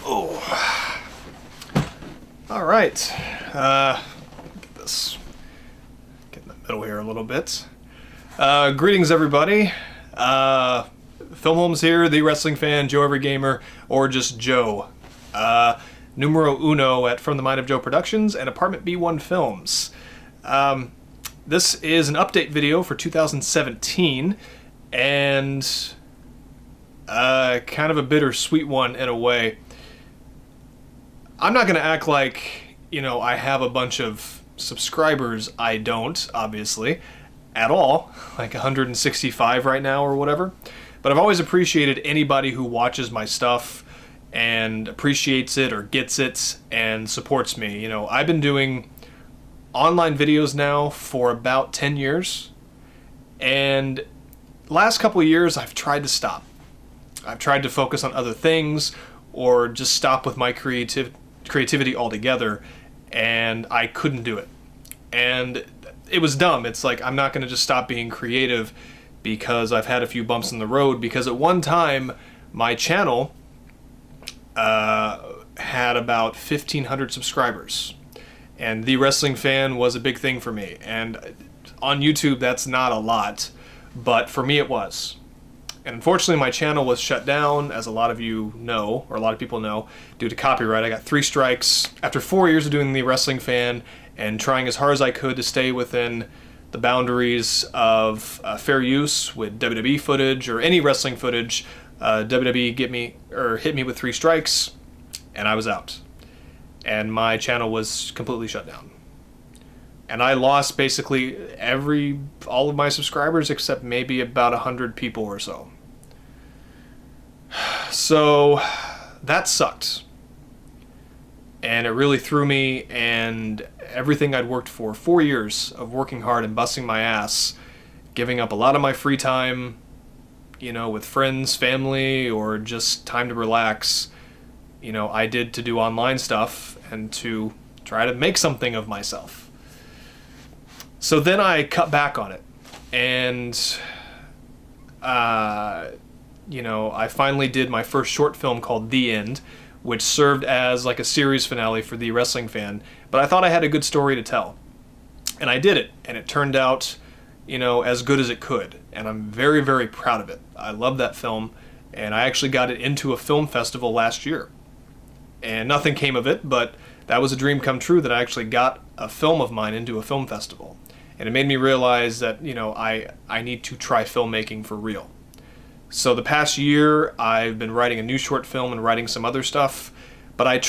Oh. All right. Get this. Get in the middle here a little bit. Greetings, everybody. Film Holmes here, the wrestling fan, Joe Evergamer, or just Joe. Numero uno at From the Mind of Joe Productions and Apartment B1 Films. This is an update video for 2017, and kind of a bittersweet one in a way. I'm not going to act like, I have a bunch of subscribers. I don't, obviously, at all. Like 165 right now or whatever. But I've always appreciated anybody who watches my stuff and appreciates it or gets it and supports me. I've been doing online videos now for about 10 years. And last couple of years, I've tried to stop. I've tried to focus on other things or just stop with my creativity altogether, and I couldn't do it. And it was dumb. It's like, I'm not going to just stop being creative because I've had a few bumps in the road, because at one time my channel had about 1,500 subscribers, and The Wrestling Fan was a big thing for me. And on YouTube, that's not a lot, but for me it was. And unfortunately, my channel was shut down, as a lot of you know, or a lot of people know, due to copyright. I got 3 strikes after 4 years of doing The Wrestling Fan and trying as hard as I could to stay within the boundaries of fair use with WWE footage or any wrestling footage. WWE hit me with 3 strikes, and I was out. And my channel was completely shut down. And I lost basically all of my subscribers except maybe about 100 people or so. So that sucked. And it really threw me, and everything I'd worked for 4 years of working hard and busting my ass, giving up a lot of my free time, with friends, family, or just time to relax, I did to do online stuff and to try to make something of myself. So then I cut back on it, and I finally did my first short film called The End, which served as like a series finale for The Wrestling Fan. But I thought I had a good story to tell, and I did it, and it turned out, as good as it could, and I'm very, very proud of it. I love that film, and I actually got it into a film festival last year, and nothing came of it, but that was a dream come true, that I actually got a film of mine into a film festival. And it made me realize that, I need to try filmmaking for real. So the past year, I've been writing a new short film and writing some other stuff. But I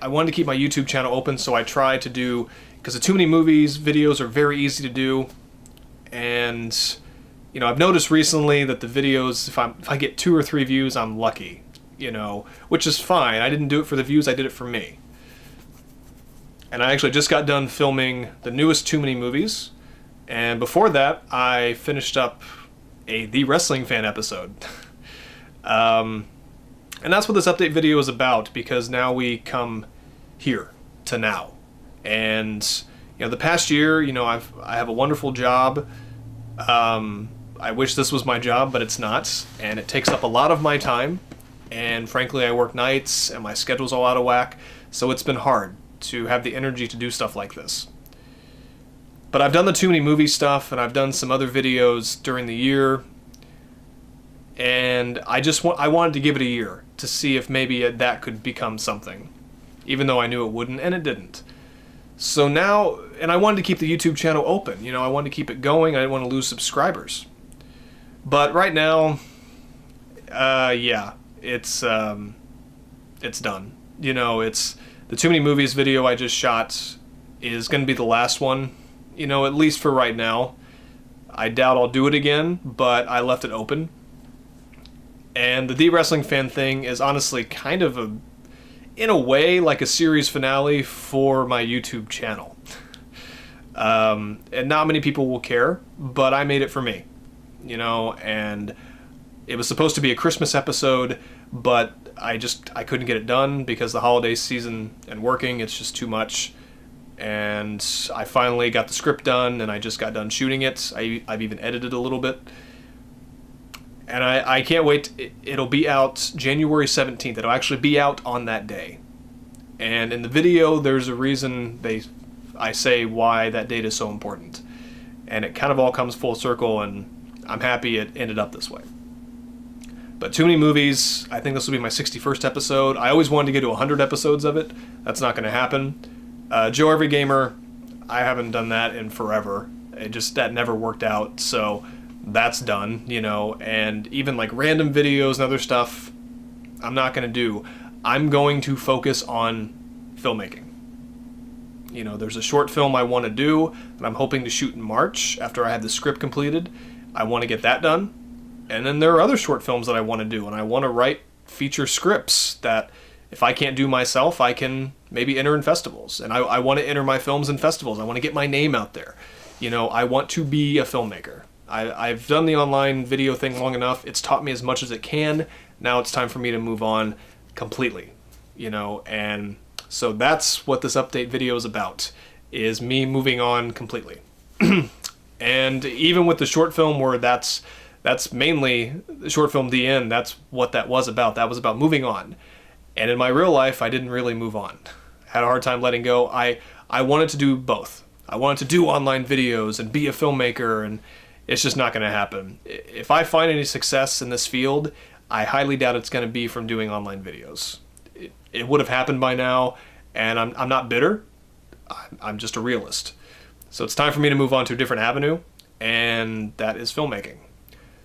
wanted to keep my YouTube channel open, so I tried to do, because the Too Many Movies videos are very easy to do. And, I've noticed recently that the videos, if I get 2 or 3 views, I'm lucky, which is fine. I didn't do it for the views, I did it for me. And I actually just got done filming the newest Too Many Movies. And before that, I finished up a The Wrestling Fan episode. And that's what this update video is about, because now we come here to now. And, the past year, I have a wonderful job. I wish this was my job, but it's not. And it takes up a lot of my time. And frankly, I work nights, and my schedule's all out of whack. So it's been hard to have the energy to do stuff like this. But I've done the Too Many Movie stuff, and I've done some other videos during the year, and I wanted to give it a year to see if maybe that could become something, even though I knew it wouldn't, and it didn't. So now, and I wanted to keep the YouTube channel open, I wanted to keep it going. I didn't want to lose subscribers. But right now, yeah, it's done. It's the Too Many Movies video I just shot is going to be the last one. At least for right now. I doubt I'll do it again, but I left it open. And the Wrestling Fan thing is honestly kind of in a way, like a series finale for my YouTube channel. And not many people will care, but I made it for me. And it was supposed to be a Christmas episode, but I couldn't get it done because the holiday season and working, it's just too much. And I finally got the script done, and I just got done shooting it. I've even edited a little bit. And I can't wait. It'll be out January 17th. It'll actually be out on that day. And in the video, there's a reason I say why that date is so important. And it kind of all comes full circle, and I'm happy it ended up this way. But Too Many Movies, I think this will be my 61st episode. I always wanted to get to 100 episodes of it. That's not going to happen. Joe Every Gamer, I haven't done that in forever. That never worked out, so that's done, you know. And even like random videos and other stuff, I'm not going to do. I'm going to focus on filmmaking. You know, there's a short film I want to do that I'm hoping to shoot in March after I have the script completed. I want to get that done. And then there are other short films that I want to do, and I want to write feature scripts that if I can't do myself, I can maybe enter in festivals. And I want to enter my films in festivals. I want to get my name out there. You know, I want to be a filmmaker. I've done the online video thing long enough. It's taught me as much as it can. Now it's time for me to move on completely, you know. And so that's what this update video is about, is me moving on completely. And even with the short film, where that's mainly the short film The End, that's what that was about. That was about moving on. And in my real life, I didn't really move on. I had a hard time letting go. I wanted to do both. I wanted to do online videos and be a filmmaker, and it's just not going to happen. If I find any success in this field, I highly doubt it's going to be from doing online videos. It would have happened by now, and I'm not bitter. I'm just a realist. So it's time for me to move on to a different avenue, and that is filmmaking.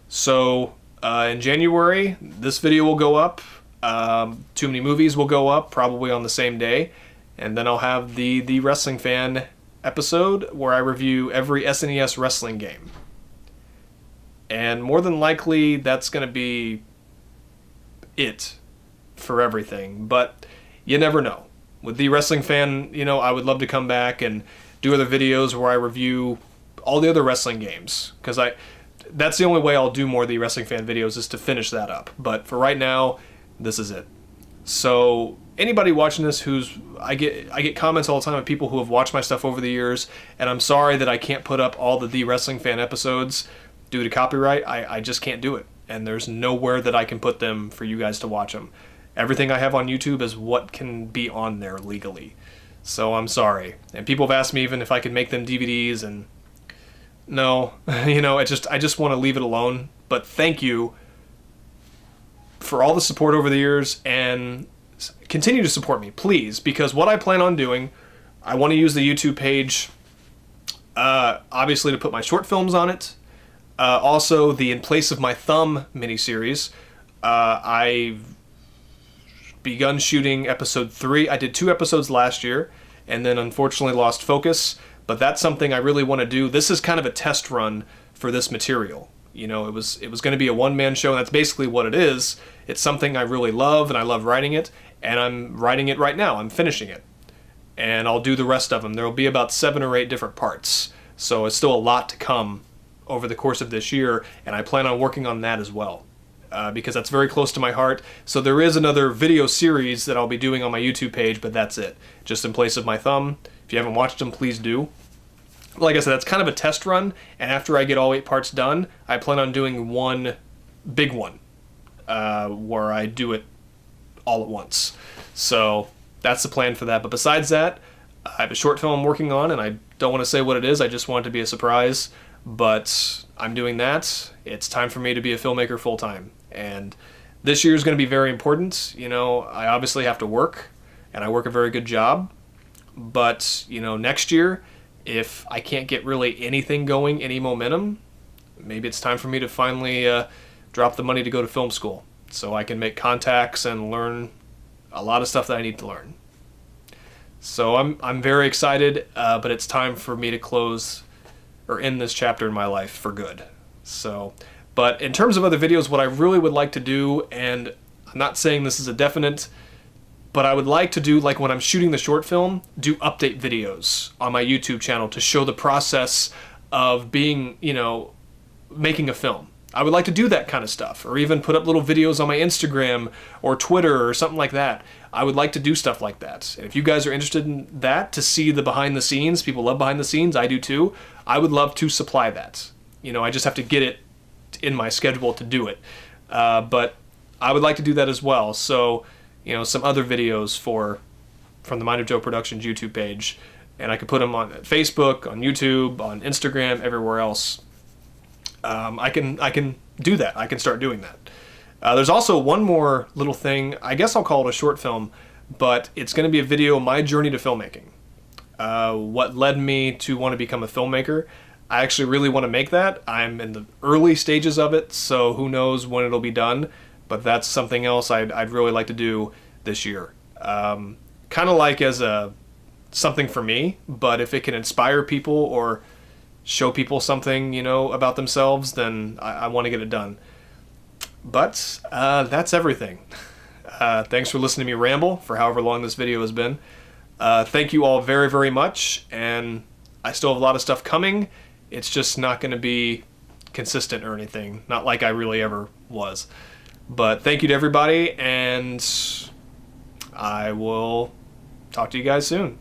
So in January, this video will go up. Too Many Movies will go up probably on the same day, and then I'll have the Wrestling Fan episode where I review every SNES wrestling game. And more than likely, that's going to be it for everything. But you never know. With the Wrestling Fan, you know, I would love to come back and do other videos where I review all the other wrestling games, because that's the only way I'll do more of the Wrestling Fan videos, is to finish that up. But for right now, this is it. So anybody watching this I get comments all the time of people who have watched my stuff over the years, and I'm sorry that I can't put up all the Wrestling Fan episodes due to copyright. I just can't do it, and there's nowhere that I can put them for you guys to watch them. Everything I have on YouTube is what can be on there legally. So I'm sorry. And people have asked me even if I could make them DVDs, and no, you know, I just want to leave it alone. But thank you for all the support over the years, and continue to support me, please, because what I plan on doing, I want to use the YouTube page, obviously, to put my short films on it. Also, the In Place of My Thumb miniseries. I've begun shooting episode 3. I did 2 episodes last year, and then unfortunately lost focus, but that's something I really want to do. This is kind of a test run for this material. You know, it was going to be a one-man show, and that's basically what it is. It's something I really love, and I love writing it, and I'm writing it right now. I'm finishing it, and I'll do the rest of them. There will be about 7 or 8 different parts, so it's still a lot to come over the course of this year, and I plan on working on that as well, because that's very close to my heart. So there is another video series that I'll be doing on my YouTube page, but that's it. Just In Place of My Thumb. If you haven't watched them, please do. Like I said, that's kind of a test run, and after I get all 8 parts done, I plan on doing one big one, where I do it all at once. So that's the plan for that. But besides that, I have a short film I'm working on, and I don't want to say what it is. I just want it to be a surprise. But I'm doing that. It's time for me to be a filmmaker full-time. And this year is going to be very important. You know, I obviously have to work, and I work a very good job. But, you know, next year, if I can't get really anything going, any momentum, maybe it's time for me to finally drop the money to go to film school, so I can make contacts and learn a lot of stuff that I need to learn. So I'm very excited, but it's time for me to close or end this chapter in my life for good. So, but in terms of other videos, what I really would like to do, and I'm not saying this is a definite, but I would like to do, like when I'm shooting the short film, do update videos on my YouTube channel to show the process of being, you know, making a film. I would like to do that kind of stuff, or even put up little videos on my Instagram or Twitter or something like that. I would like to do stuff like that. And if you guys are interested in that, to see the behind the scenes, people love behind the scenes, I do too, I would love to supply that. You know, I just have to get it in my schedule to do it. But I would like to do that as well. So, you know, some other videos from the Mind of Joe Productions YouTube page, and I could put them on Facebook, on YouTube, on Instagram, everywhere else. I can do that. I can start doing that. There's also one more little thing. I guess I'll call it a short film, but it's going to be a video, my journey to filmmaking. What led me to want to become a filmmaker. I actually really want to make that. I'm in the early stages of it, so who knows when it'll be done, but that's something else I'd really like to do this year. Kind of like as something for me, but if it can inspire people or show people something, you know, about themselves, then I want to get it done. But that's everything. Thanks for listening to me ramble for however long this video has been. Thank you all very, very much, and I still have a lot of stuff coming. It's just not going to be consistent or anything, not like I really ever was. But thank you to everybody, and I will talk to you guys soon.